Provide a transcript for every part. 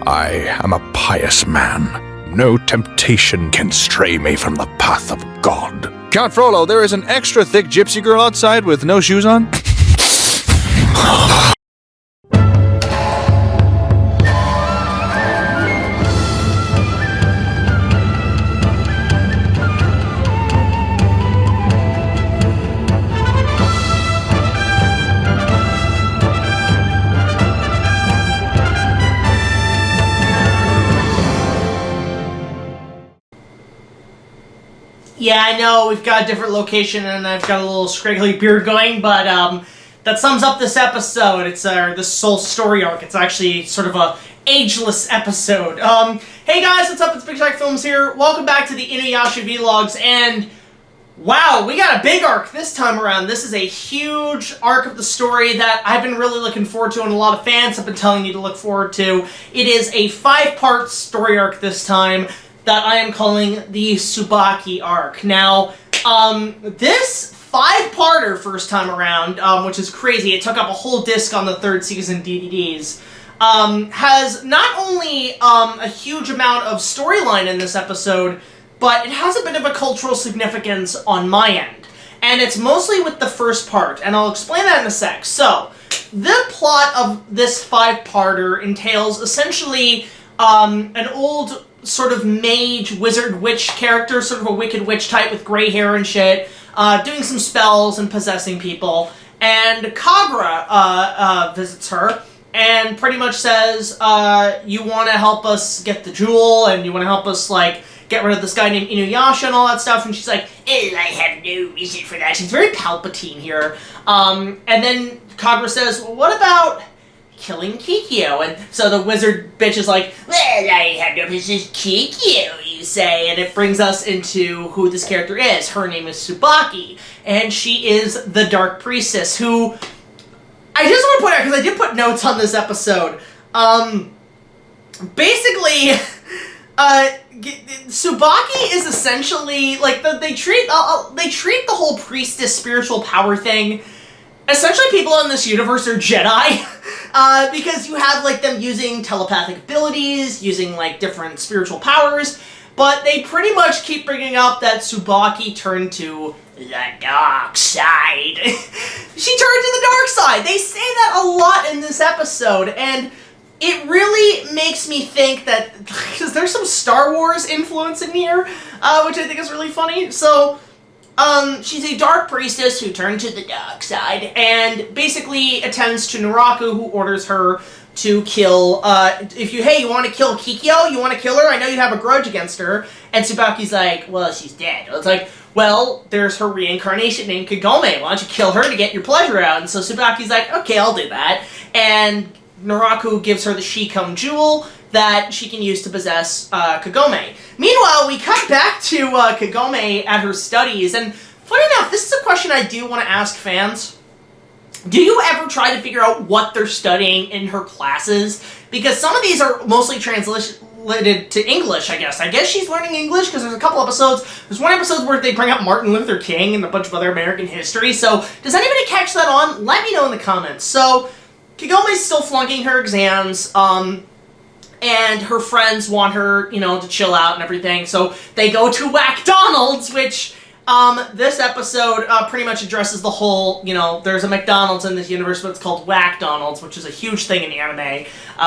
I am a pious man. No temptation can stray me from the path of God. Count Frollo, there is an extra thick gypsy girl outside with no shoes on. Yeah, I know, we've got a different location and I've got a little scraggly beard going, but that sums up this episode. It's this whole story arc. It's actually sort of a ageless episode. Hey guys, what's up? It's BigJackFilms here. Welcome back to the InuYasha vlogs, and wow, we got a big arc this time around. This is a huge arc of the story that I've been really looking forward to, and a lot of fans have been telling me to look forward to. It is a 5-part story arc this time that I am calling the Tsubaki arc. Now, this 5-parter first time around, which is crazy, it took up a whole disc on the 3rd season DVDs, has not only a huge amount of storyline in this episode, but it has a bit of a cultural significance on my end. And it's mostly with the first part, and I'll explain that in a sec. So, the plot of this 5-parter entails essentially an old sort of mage, wizard, witch character, sort of a wicked witch type with gray hair and shit, doing some spells and possessing people, and Kagra visits her and pretty much says, you want to help us get the jewel, and you want to help us, like, get rid of this guy named InuYasha and all that stuff, and she's like, I have no reason for that. She's very Palpatine here. And then Kagra says, well, what about killing Kikyo? And so the wizard bitch is like, well, I have no business Kikyo, you say, and it brings us into who this character is. Her name is Tsubaki, and she is the Dark Priestess, who I just want to point out, because I did put notes on this episode. Basically, Tsubaki is essentially, like, they treat the whole priestess spiritual power thing. Essentially, people in this universe are Jedi, because you have, like, them using telepathic abilities, using, like, different spiritual powers, but they pretty much keep bringing up that Tsubaki turned to the dark side. She turned to the dark side! They say that a lot in this episode, and it really makes me think that, because there's some Star Wars influence in here, which I think is really funny. So, she's a dark priestess who turned to the dark side, and basically attends to Naraku, who orders her to kill, you want to kill Kikyo? You want to kill her? I know you have a grudge against her. And Tsubaki's like, well, she's dead. It's like, well, there's her reincarnation named Kagome. Why don't you kill her to get your pleasure out? And so Tsubaki's like, okay, I'll do that. And Naraku gives her the Shikome jewel that she can use to possess Kagome. Meanwhile, we cut back to Kagome at her studies, and funny enough, this is a question I do want to ask fans. Do you ever try to figure out what they're studying in her classes? Because some of these are mostly translated to English, I guess. I guess she's learning English, because there's a couple episodes. There's one episode where they bring up Martin Luther King and a bunch of other American history, so does anybody catch that on? Let me know in the comments. So, Kagome's still flunking her exams, and her friends want her, to chill out and everything, so they go to Whackdonald's, which, this episode, pretty much addresses the whole, there's a McDonald's in this universe, but it's called Whackdonald's, which is a huge thing in the anime,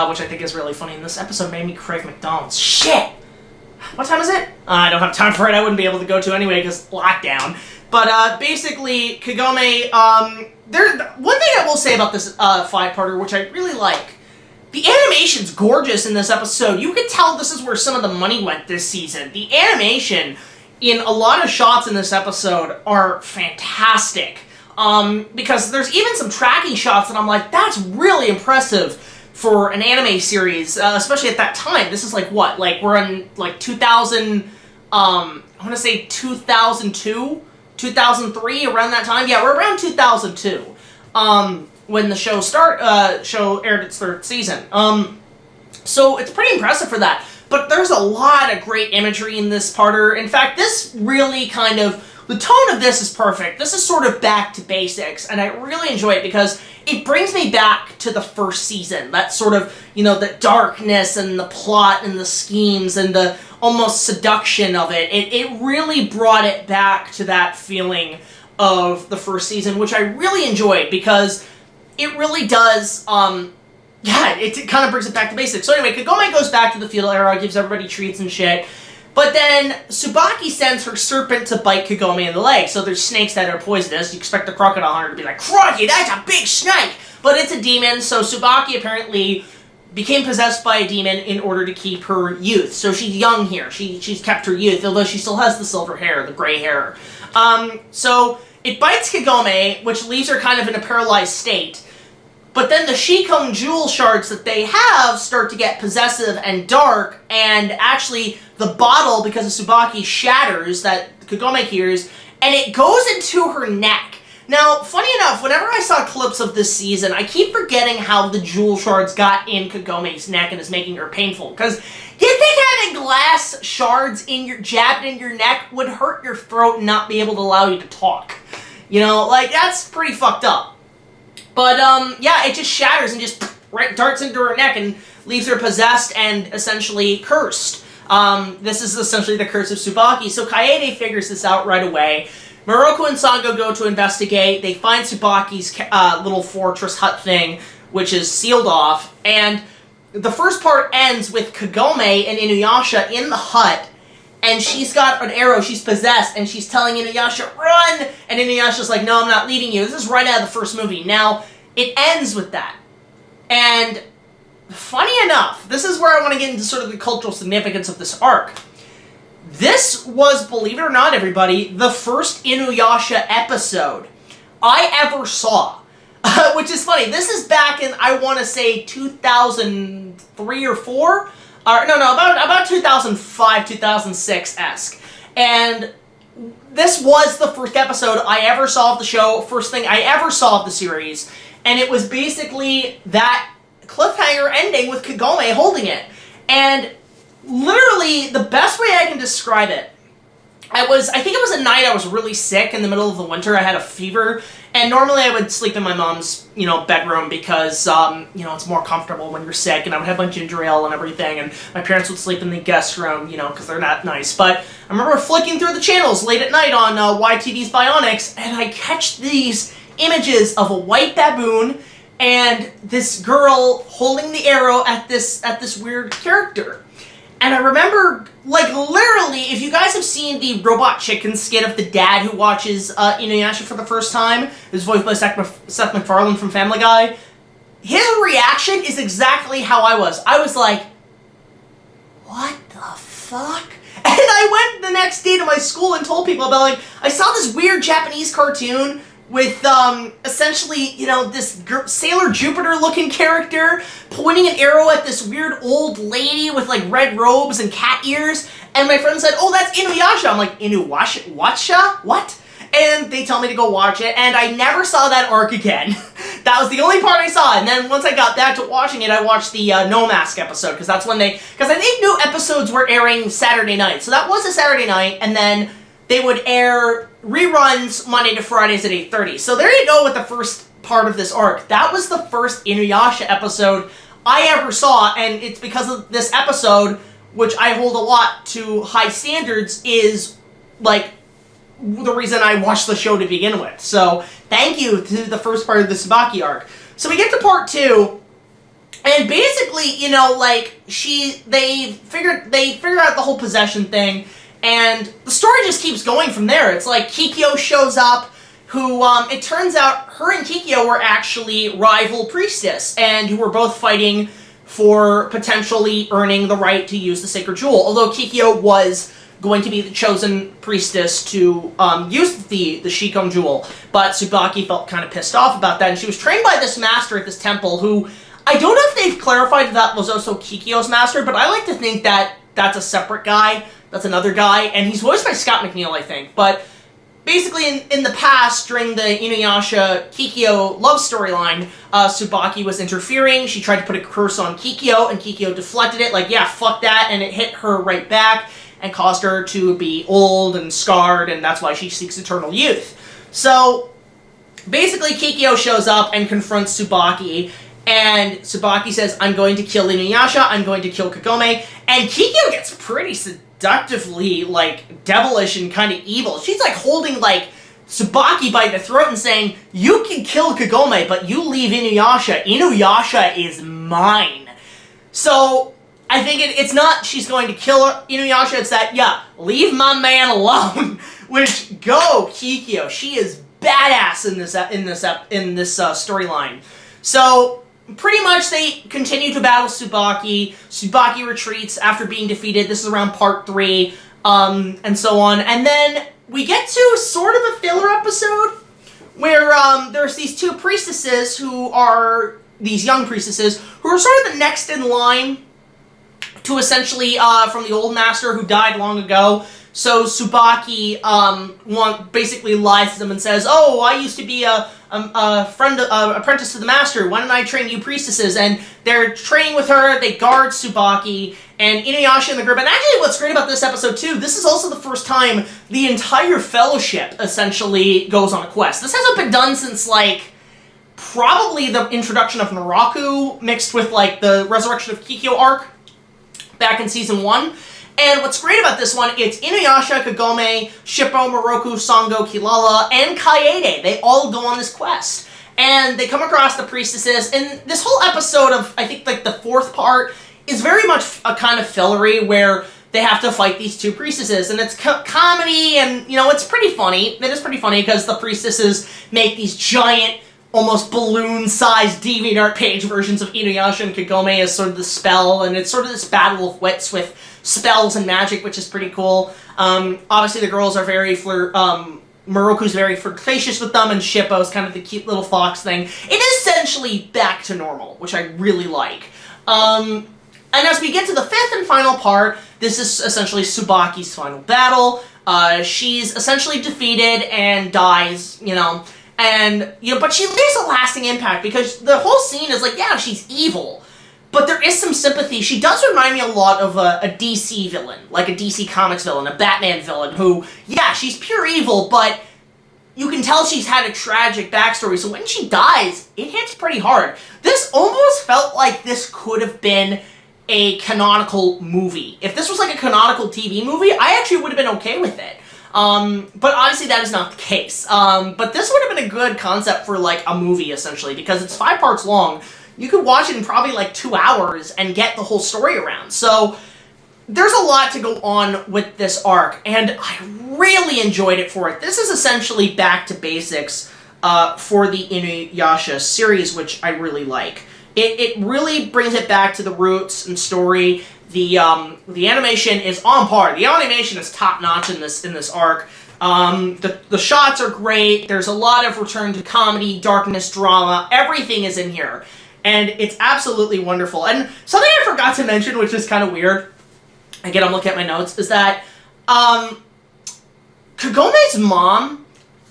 which I think is really funny, and this episode made me crave McDonald's. Shit! What time is it? I don't have time for it, I wouldn't be able to go to anyway, because lockdown. But, basically, Kagome, one thing I will say about this, 5-parter, which I really like, the animation's gorgeous in this episode. You could tell this is where some of the money went this season. The animation in a lot of shots in this episode are fantastic. Because there's even some tracking shots that I'm like, that's really impressive for an anime series, especially at that time. This is like what? Like, we're in, like, 2000, I want to say 2002? 2003, around that time? Yeah, we're around 2002. When the show aired its 3rd season. So it's pretty impressive for that. But there's a lot of great imagery in this parter. In fact, this really the tone of this is perfect. This is sort of back to basics, and I really enjoy it because it brings me back to the first season. That sort of, the darkness and the plot and the schemes and the almost seduction of it. It really brought it back to that feeling of the first season, which I really enjoyed because it really does, it kind of brings it back to basics. So anyway, Kagome goes back to the feudal era, gives everybody treats and shit. But then Tsubaki sends her serpent to bite Kagome in the leg. So there's snakes that are poisonous. You expect the crocodile hunter to be like, crikey, that's a big snake! But it's a demon, so Tsubaki apparently became possessed by a demon in order to keep her youth. So she's young here. She's kept her youth, although she still has the silver hair, the gray hair. So it bites Kagome, which leaves her kind of in a paralyzed state. But then the Shikon jewel shards that they have start to get possessive and dark, and actually the bottle, because of Tsubaki, shatters that Kagome hears, and it goes into her neck. Now, funny enough, whenever I saw clips of this season, I keep forgetting how the jewel shards got in Kagome's neck and is making her painful. Because you think having glass shards jabbed in your neck would hurt your throat and not be able to allow you to talk. That's pretty fucked up. But, yeah, it just shatters and just darts into her neck and leaves her possessed and essentially cursed. This is essentially the curse of Tsubaki. So Kaede figures this out right away. Moroku and Sango go to investigate. They find Tsubaki's little fortress hut thing, which is sealed off. And the first part ends with Kagome and InuYasha in the hut. And she's got an arrow, she's possessed, and she's telling InuYasha, run! And InuYasha's like, no, I'm not leading you. This is right out of the first movie. Now, it ends with that. And, funny enough, this is where I want to get into sort of the cultural significance of this arc. This was, believe it or not, everybody, the first InuYasha episode I ever saw. Which is funny. This is back in, I want to say, 2003 or 4? About 2005, 2006-esque. And this was the first episode I ever saw of the show, first thing I ever saw of the series, and it was basically that cliffhanger ending with Kagome holding it. And literally, the best way I can describe it, I think it was a night I was really sick in the middle of the winter. I had a fever, and normally I would sleep in my mom's, bedroom because, it's more comfortable when you're sick, and I would have my ginger ale and everything, and my parents would sleep in the guest room, because they're not nice. But I remember flicking through the channels late at night on YTV's Bionics, and I catch these images of a white baboon and this girl holding the arrow at this weird character. And I remember, literally, if you guys have seen the Robot Chicken skit of the dad who watches InuYasha for the first time, who's voiced by Seth MacFarlane from Family Guy, his reaction is exactly how I was. I was like, what the fuck? And I went the next day to my school and told people about, I saw this weird Japanese cartoon with, essentially, this Sailor Jupiter-looking character pointing an arrow at this weird old lady with, red robes and cat ears, and my friend said, oh, that's InuYasha. I'm like, InuYasha? What? And they tell me to go watch it, and I never saw that arc again. That was the only part I saw, and then once I got back to watching it, I watched the No Mask episode, because that's when because I think new episodes were airing Saturday night, so that was a Saturday night, and then they would air reruns Monday to Fridays at 8:30. So there you go with the first part of this arc. That was the first InuYasha episode I ever saw, and it's because of this episode, which I hold a lot to high standards, is, the reason I watched the show to begin with. So, thank you to the first part of the Tsubaki arc. So we get to part 2, and basically, they figure out the whole possession thing, and the story just keeps going from there. It's like Kikyo shows up, who, it turns out her and Kikyo were actually rival Priestess, and who were both fighting for potentially earning the right to use the Sacred Jewel. Although Kikyo was going to be the chosen Priestess to use the Shikon Jewel, but Tsubaki felt kind of pissed off about that, and she was trained by this master at this temple, who, I don't know if they've clarified that was also Kikyo's master, but I like to think that that's a separate guy. That's another guy, and he's voiced by Scott McNeil, I think. But basically, in the past, during the InuYasha Kikyo love storyline, Tsubaki was interfering. She tried to put a curse on Kikyo, and Kikyo deflected it, yeah, fuck that, and it hit her right back and caused her to be old and scarred, and that's why she seeks eternal youth. So, Basically, Kikyo shows up and confronts Tsubaki, and Tsubaki says, I'm going to kill InuYasha, I'm going to kill Kagome, and Kikyo gets pretty seductively, like, devilish and kind of evil. She's, like, holding, like, Tsubaki by the throat and saying, you can kill Kagome, but you leave InuYasha. InuYasha is mine. So, I think it's not she's going to kill InuYasha, it's that, yeah, leave my man alone. Which, go, Kikyo. She is badass in this storyline. So, pretty much they continue to battle Tsubaki. Tsubaki retreats after being defeated. This is around part 3, and so on. And then we get to sort of a filler episode where there's these 2 priestesses who are these young priestesses who are sort of the next in line to essentially from the old master who died long ago. So Tsubaki basically lies to them and says, "Oh, I used to be a apprentice to the master. Why don't I train you priestesses?" And they're training with her. They guard Tsubaki and InuYasha in the group. And actually, what's great about this episode too, this is also the first time the entire fellowship essentially goes on a quest. This hasn't been done since like probably the introduction of Naraku mixed with like the Resurrection of Kikyo arc back in season 1. And what's great about this one, it's InuYasha, Kagome, Shippo, Moroku, Sango, Kilala, and Kaede. They all go on this quest. And they come across the priestesses, and this whole episode of, I think, like, the 4th part is very much a kind of fillery where they have to fight these 2 priestesses, and it's comedy, and, you know, it's pretty funny. It is pretty funny, because the priestesses make these giant, almost balloon-sized DeviantArt page versions of InuYasha and Kagome as sort of the spell, and it's sort of this battle of wits with spells and magic, which is pretty cool. Obviously, the girls are very Moroku's very flirtatious with them, and Shippo's kind of the cute little fox thing. It is essentially back to normal, which I really like. And as we get to the 5th and final part, this is essentially Tsubaki's final battle. She's essentially defeated and dies, you know, but she leaves a lasting impact because the whole scene is like, yeah, she's evil, but there is some sympathy. She does remind me a lot of a DC villain, like a DC Comics villain, a Batman villain, who, yeah, she's pure evil, but you can tell she's had a tragic backstory, so when she dies, it hits pretty hard. This almost felt like this could have been a canonical movie. If this was like a canonical TV movie, I actually would have been okay with it. But obviously that is not the case. But this would have been a good concept for like a movie, essentially, because it's 5 parts long. You could watch it in probably like 2 hours and get the whole story around. So there's a lot to go on with this arc, and I really enjoyed it for it. This is essentially back to basics for the InuYasha series, which I really like. It really brings it back to the roots and story. The animation is on par. The animation is top notch in this arc. The shots are great. There's a lot of return to comedy, darkness, drama. Everything is in here, and it's absolutely wonderful. And something I forgot to mention, which is kind of weird, again, I'm looking at my notes, is that Kagome's mom,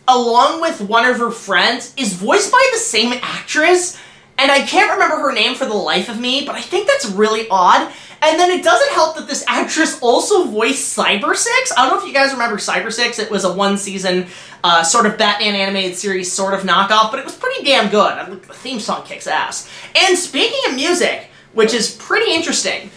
along with one of her friends, is voiced by the same actress, and I can't remember her name for the life of me, but I think that's really odd. And then it doesn't help that this actress also voiced Cyber Six. I don't know if you guys remember Cyber Six. It was a 1-season sort of Batman animated series sort of knockoff, but it was pretty damn good. The theme song kicks ass. And speaking of music, which is pretty interesting,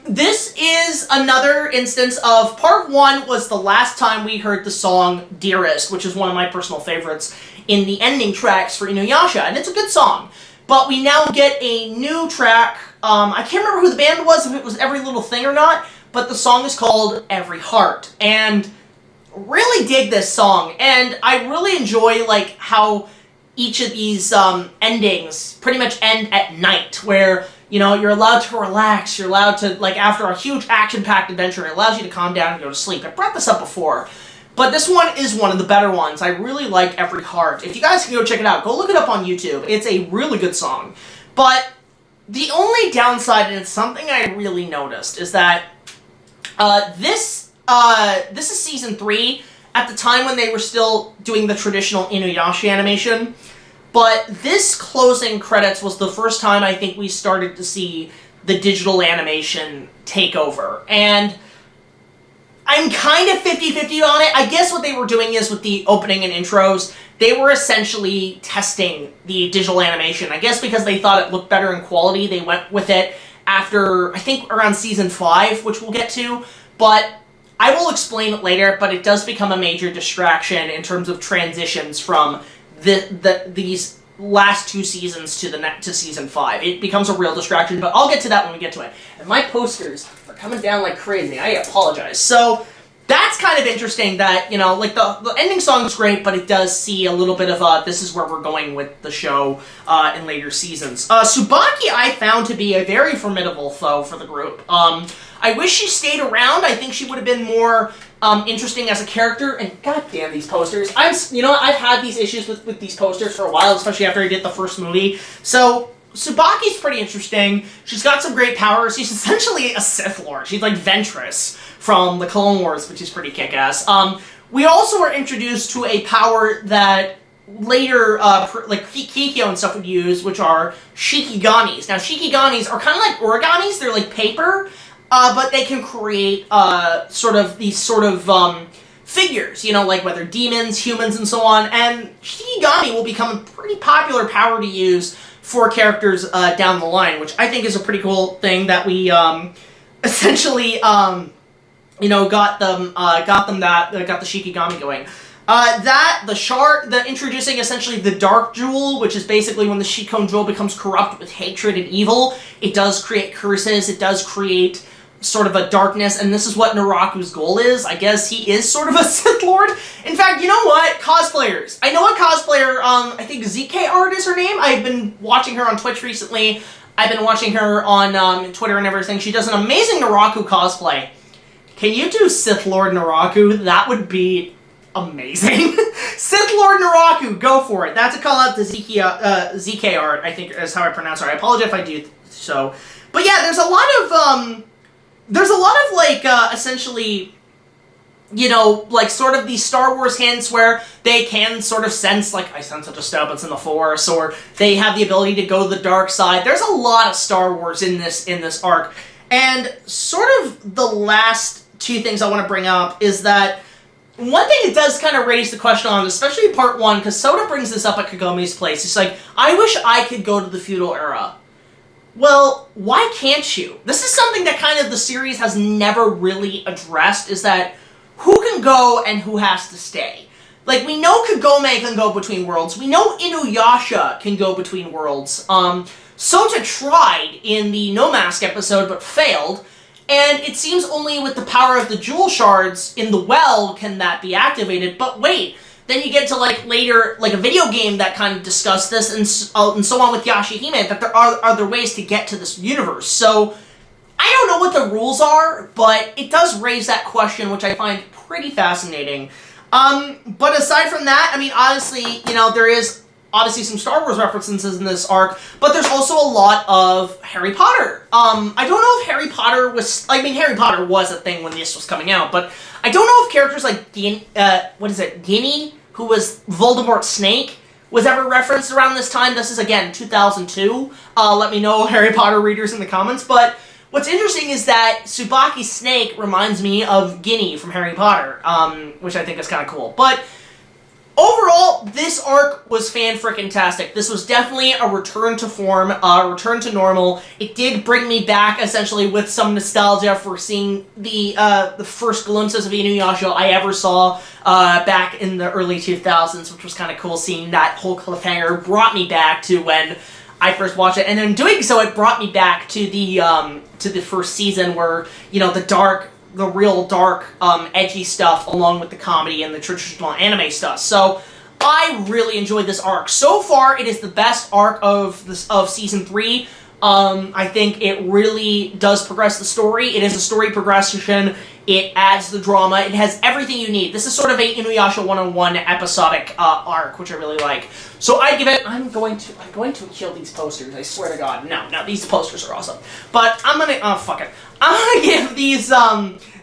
this is another instance of part 1 was the last time we heard the song Dearest, which is one of my personal favorites in the ending tracks for InuYasha, and it's a good song. But we now get a new track. I can't remember who the band was, if it was Every Little Thing or not, but the song is called Every Heart. And really dig this song. And I really enjoy like how each of these endings pretty much end at night, where, you know, you're allowed to relax, you're allowed to, like, after a huge action-packed adventure, it allows you to calm down and go to sleep. I brought this up before, but this one is one of the better ones. I really like Every Heart. If you guys can go check it out, go look it up on YouTube. It's a really good song. But the only downside, and it's something I really noticed, is that this is season 3, at the time when they were still doing the traditional InuYasha animation, but this closing credits was the first time I think we started to see the digital animation take over. And I'm kind of 50-50 on it. I guess what they were doing is with the opening and intros, they were essentially testing the digital animation. I guess because they thought it looked better in quality, they went with it after, I think, around season 5, which we'll get to. But I will explain it later, but it does become a major distraction in terms of transitions from these last 2 seasons to season 5. It becomes a real distraction, but I'll get to that when we get to it. And my posters are coming down like crazy. I apologize. So that's kind of interesting that, you know, like the ending song is great, but it does see a little bit of this is where we're going with the show in later seasons. Tsubaki I found to be a very formidable foe for the group. I wish she stayed around. I think she would have been more interesting as a character, and goddamn these posters. I've had these issues with these posters for a while, especially after I did the first movie. So Tsubaki's pretty interesting. She's got some great powers. She's essentially a Sith Lord. She's like Ventress from the Clone Wars, which is pretty kick-ass. We also were introduced to a power that later, like Kikyo and stuff would use, which are Shikigamis. Now, Shikigamis are kind of like origamis. They're like paper, but they can create these figures, you know, like whether demons, humans, and so on. And Shikigami will become a pretty popular power to use for characters down the line, which I think is a pretty cool thing that we essentially got the Shikigami going. Introducing essentially the Dark Jewel, which is basically when the Shikon Jewel becomes corrupt with hatred and evil. It does create curses, it does create sort of a darkness, and this is what Naraku's goal is. I guess he is sort of a Sith Lord. In fact, you know what? Cosplayers. I know a cosplayer, I think ZEEKAYART is her name. I've been watching her on Twitch recently. I've been watching her on Twitter and everything. She does an amazing Naraku cosplay. Can you do Sith Lord Naraku? That would be amazing. Sith Lord Naraku, go for it. That's a call out to ZEEKAYART, I think is how I pronounce her. I apologize if I do so. But yeah, there's a lot of essentially, you know, like sort of these Star Wars hints where they can sort of sense, like, I sense a disturbance in the Force, or they have the ability to go to the dark side. There's a lot of Star Wars in this arc. And sort of the last 2 things I want to bring up is that one thing it does kind of raise the question on, especially part 1, because Soda brings this up at Kagome's place. It's like, I wish I could go to the feudal era. Well, why can't you? This is something that kind of the series has never really addressed, is that who can go and who has to stay. Like, we know Kagome can go between worlds. We know InuYasha can go between worlds. Sota tried in the No Mask episode, but failed. And it seems only with the power of the jewel shards in the well can that be activated. But wait, then you get to like later, like a video game that kind of discussed this and so on with Yashahime, that there are other ways to get to this universe. So I don't know what the rules are, but it does raise that question, which I find pretty fascinating. But aside from that, I mean, honestly, you know, there is obviously some Star Wars references in this arc, but there's also a lot of Harry Potter. I don't know if Harry Potter was a thing when this was coming out, but I don't know if characters like Ginny, who was Voldemort's snake, was ever referenced around this time. This is, again, 2002. Let me know, Harry Potter readers, in the comments, but what's interesting is that Tsubaki's snake reminds me of Ginny from Harry Potter, which I think is kind of cool. But overall, this arc was fan-frickin-tastic. This was definitely a return to form, a return to normal. It did bring me back, essentially, with some nostalgia for seeing the first glimpses of InuYasha I ever saw back in the early 2000s, which was kind of cool. Seeing that whole cliffhanger brought me back to when I first watched it, and in doing so, it brought me back to the first season where, you know, the real dark, edgy stuff, along with the comedy and the traditional anime stuff. So I really enjoyed this arc. So far, it is the best arc of season 3. I think it really does progress the story. It is a story progression. It adds the drama. It has everything you need. This is sort of a InuYasha 101 episodic arc, which I really like. So I give it. I'm going to kill these posters. I swear to God. No, these posters are awesome. But I'm gonna. Oh, fuck it. I'm gonna give these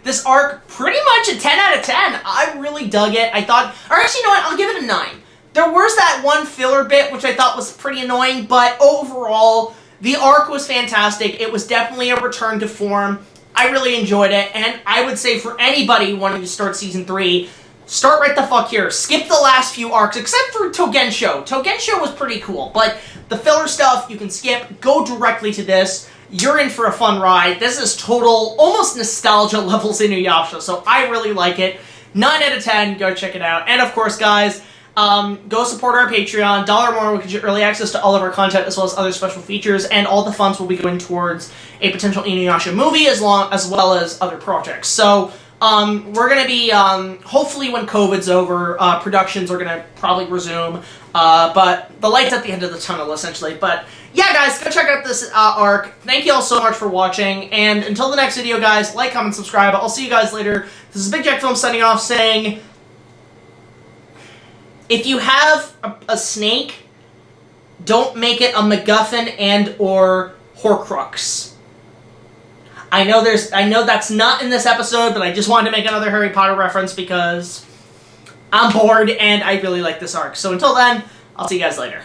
this arc pretty much a 10 out of 10. I really dug it. I thought, or actually, you know what? I'll give it a 9. There was that one filler bit which I thought was pretty annoying, but overall, the arc was fantastic. It was definitely a return to form. I really enjoyed it, and I would say for anybody wanting to start Season 3, start right the fuck here. Skip the last few arcs, except for Togensho. Togensho was pretty cool, but the filler stuff you can skip. Go directly to this. You're in for a fun ride. This is total, almost nostalgia levels InuYasha, so I really like it. 9 out of 10, go check it out. And of course, guys, go support our Patreon. $1 more will get you early access to all of our content as well as other special features, and all the funds will be going towards a potential InuYasha movie as well as other projects. So, we're gonna be, hopefully when COVID's over, productions are gonna probably resume, but the light's at the end of the tunnel, essentially. But, yeah, guys, go check out this, arc. Thank you all so much for watching, and until the next video, guys, like, comment, subscribe. I'll see you guys later. This is BigJackFilms signing off, saying, if you have a snake, don't make it a MacGuffin and or Horcrux. I know that's not in this episode, but I just wanted to make another Harry Potter reference because I'm bored and I really like this arc. So until then, I'll see you guys later.